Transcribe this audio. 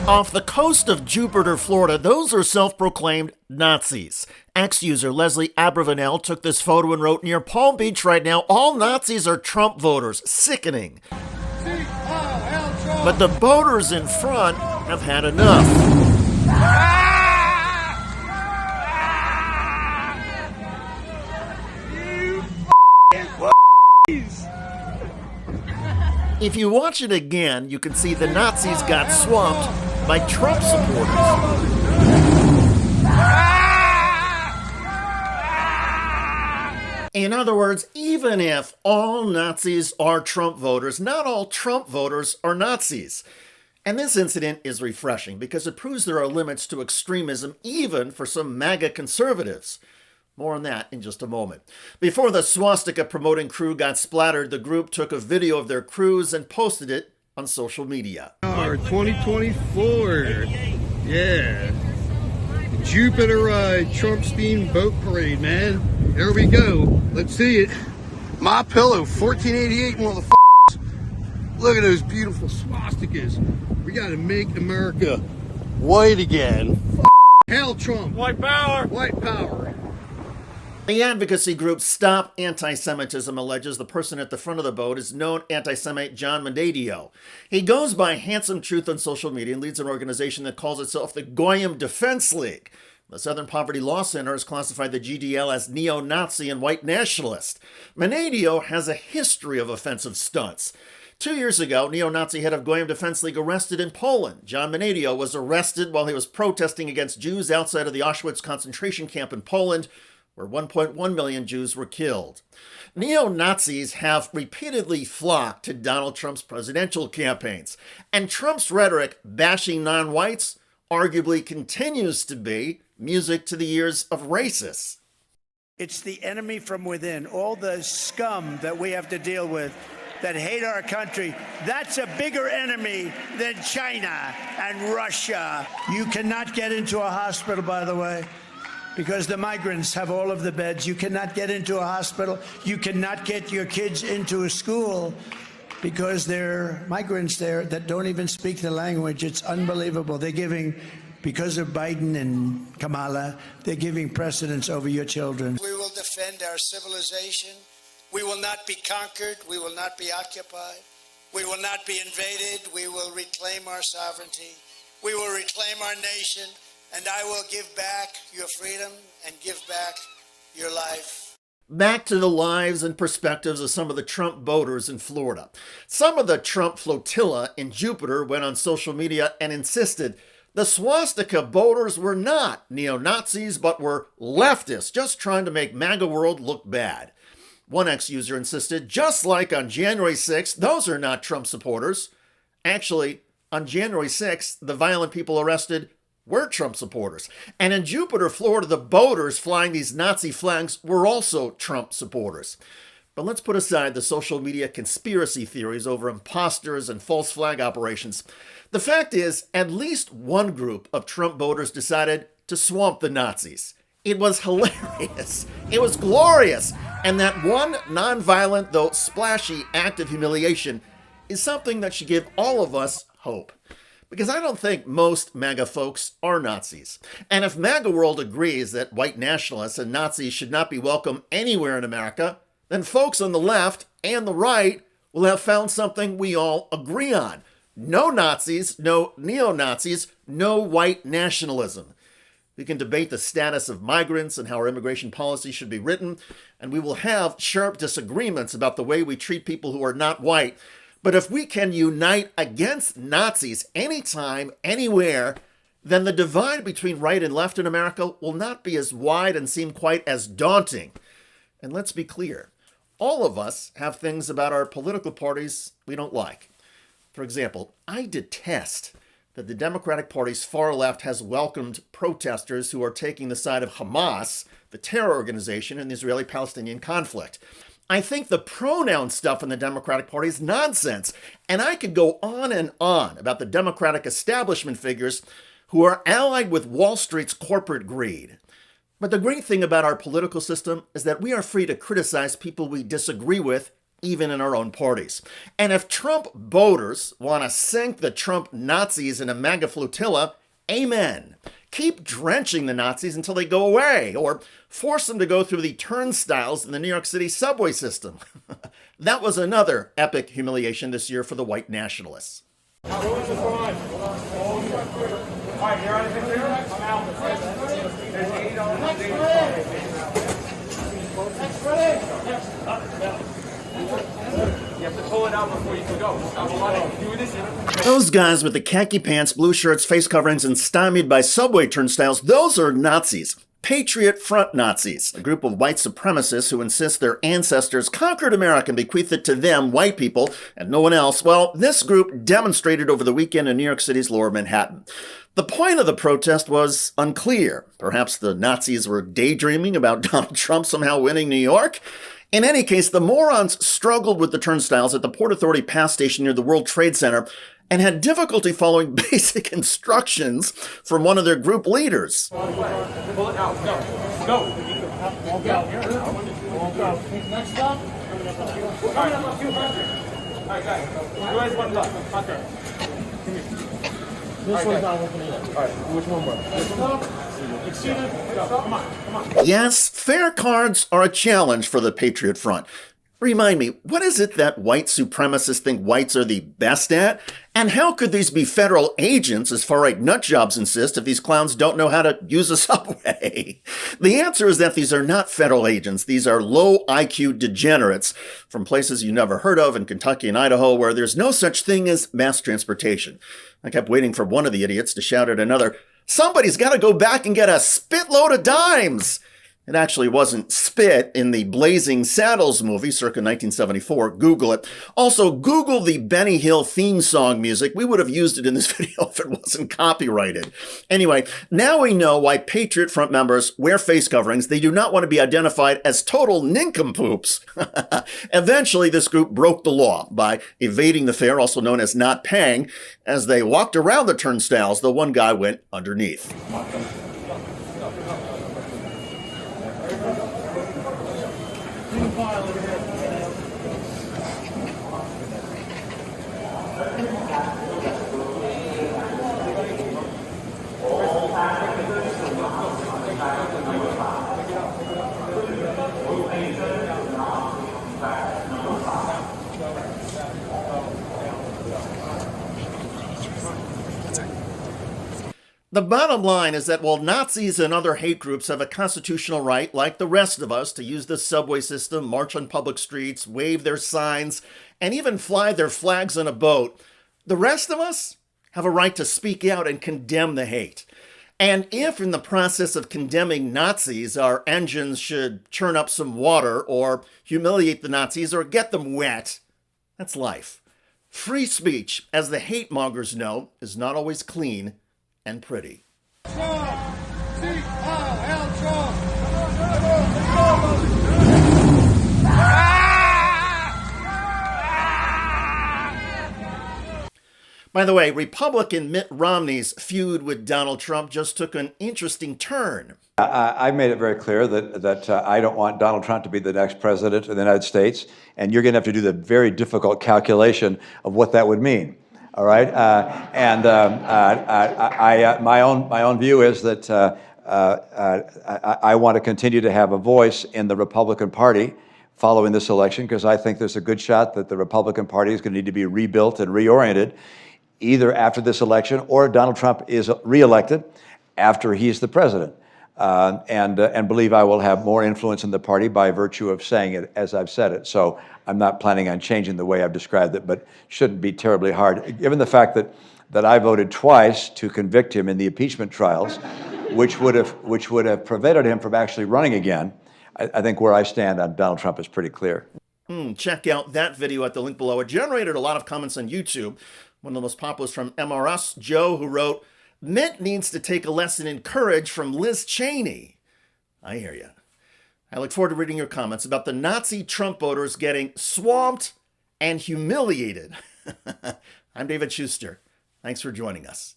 Off the coast of Jupiter, Florida, those are self-proclaimed Nazis. Ex-user Leslie Abravanel took this photo and wrote, "Near Palm Beach right now, all Nazis are Trump voters. Sickening." But the voters in front have had enough. If you watch it again, you can see the Nazis got swamped by Trump supporters. In other words, even if all Nazis are Trump voters, not all Trump voters are Nazis. And this incident is refreshing because it proves there are limits to extremism even for some MAGA conservatives. More on that in just a moment. Before the swastika promoting crew got splattered, the group took a video of their cruise and posted it on social media. Our 2024, yeah, Jupiter Trump-themed boat parade, man. There we go. Let's see it. My pillow, 1488, motherfuckers. Look at those beautiful swastikas. We gotta make America white again. Hell, Trump. White power. White power. The advocacy group Stop Anti-Semitism alleges the person at the front of the boat is known anti-Semite John Menadio. He goes by Handsome Truth on social media and leads an organization that calls itself the Goyim Defense League. The Southern Poverty Law Center has classified the GDL as neo-Nazi and white nationalist. Menadio has a history of offensive stunts. 2 years ago, neo-Nazi head of Goyim Defense League arrested in Poland. John Menadio was arrested while he was protesting against Jews outside of the Auschwitz concentration camp in Poland, where 1.1 million Jews were killed. Neo-Nazis have repeatedly flocked to Donald Trump's presidential campaigns, and Trump's rhetoric bashing non-whites arguably continues to be music to the ears of racists. It's the enemy from within, all the scum that we have to deal with that hate our country. That's a bigger enemy than China and Russia. You cannot get into a hospital, by the way, because the migrants have all of the beds. You cannot get into a hospital. You cannot get your kids into a school because there are migrants there that don't even speak the language. It's unbelievable. They're giving, because of Biden and Kamala, they're giving precedence over your children. We will defend our civilization. We will not be conquered. We will not be occupied. We will not be invaded. We will reclaim our sovereignty. We will reclaim our nation. And I will give back your freedom and give back your life. Back to the lives and perspectives of some of the Trump voters in Florida. Some of the Trump flotilla in Jupiter went on social media and insisted the swastika voters were not neo-Nazis, but were leftists, just trying to make MAGA world look bad. One ex-user insisted, just like on January 6th, those are not Trump supporters. Actually, on January 6th, the violent people arrested were Trump supporters. And in Jupiter, Florida, the boaters flying these Nazi flags were also Trump supporters. But let's put aside the social media conspiracy theories over imposters and false flag operations. The fact is, at least one group of Trump voters decided to swamp the Nazis. It was hilarious. It was glorious. And that one nonviolent, though splashy act of humiliation is something that should give all of us hope. Because I don't think most MAGA folks are Nazis. And if MAGA world agrees that white nationalists and Nazis should not be welcome anywhere in America, then folks on the left and the right will have found something we all agree on. No Nazis, no neo-Nazis, no white nationalism. We can debate the status of migrants and how our immigration policy should be written, and we will have sharp disagreements about the way we treat people who are not white. But if we can unite against Nazis anytime, anywhere, then the divide between right and left in America will not be as wide and seem quite as daunting. And let's be clear, all of us have things about our political parties we don't like. For example, I detest that the Democratic Party's far left has welcomed protesters who are taking the side of Hamas, the terror organization in the Israeli-Palestinian conflict. I think the pronoun stuff in the Democratic Party is nonsense, and I could go on and on about the Democratic establishment figures who are allied with Wall Street's corporate greed. But the great thing about our political system is that we are free to criticize people we disagree with, even in our own parties. And if Trump voters want to sink the Trump Nazis in a MAGA flotilla, amen. Keep drenching the Nazis until they go away, or force them to go through the turnstiles in the New York City subway system. That was another epic humiliation this year for the white nationalists. Those guys with the khaki pants, blue shirts, face coverings, and stymied by subway turnstiles, those are Nazis. Patriot Front Nazis, a group of white supremacists who insist their ancestors conquered America and bequeathed it to them, white people, and no one else. Well, this group demonstrated over the weekend in New York City's Lower Manhattan. The point of the protest was unclear. Perhaps the Nazis were daydreaming about Donald Trump somehow winning New York? In any case, the morons struggled with the turnstiles at the Port Authority pass station near the World Trade Center and had difficulty following basic instructions from one of their group leaders. Pull it out. Go. Next stop. Coming up a few hundred. All right, guys. Who has one left? Hunter. This one's not opening up. All right, which one more? This one? Exceeded. Go. Come on. Yes, fair cards are a challenge for the Patriot Front. Remind me, what is it that white supremacists think whites are the best at? And how could these be federal agents, as far-right nutjobs insist, if these clowns don't know how to use a subway? The answer is that these are not federal agents. These are low IQ degenerates from places you never heard of in Kentucky and Idaho, where there's no such thing as mass transportation. I kept waiting for one of the idiots to shout at another, "Somebody's got to go back and get a spitload of dimes!" It actually wasn't spit in the Blazing Saddles movie circa 1974. Google it. Also, Google the Benny Hill theme song music. We would have used it in this video if it wasn't copyrighted. Anyway, now we know why Patriot Front members wear face coverings. They do not want to be identified as total nincompoops. Eventually, this group broke the law by evading the fare, also known as not paying. As they walked around the turnstiles, the one guy went underneath. The bottom line is that while Nazis and other hate groups have a constitutional right, like the rest of us, to use the subway system, march on public streets, wave their signs, and even fly their flags on a boat, the rest of us have a right to speak out and condemn the hate. And if in the process of condemning Nazis, our engines should churn up some water or humiliate the Nazis or get them wet, that's life. Free speech, as the hate mongers know, is not always clean and pretty. By the way, Republican Mitt Romney's feud with Donald Trump just took an interesting turn. I made it very clear that I don't want Donald Trump to be the next president of the United States, and you're going to have to do the very difficult calculation of what that would mean. All right, my own view is that I want to continue to have a voice in the Republican Party following this election, because I think there's a good shot that the Republican Party is going to need to be rebuilt and reoriented, either after this election or Donald Trump is reelected after he's the president. And believe I will have more influence in the party by virtue of saying it as I've said it. So I'm not planning on changing the way I've described it, but shouldn't be terribly hard, given the fact that I voted twice to convict him in the impeachment trials, which would have prevented him from actually running again. I think where I stand on Donald Trump is pretty clear. Check out that video at the link below. It generated a lot of comments on YouTube. One of the most popular is from MRS Joe, who wrote, "Mitt needs to take a lesson in courage from Liz Cheney." I hear you. I look forward to reading your comments about the Nazi Trump voters getting swamped and humiliated. I'm David Shuster. Thanks for joining us.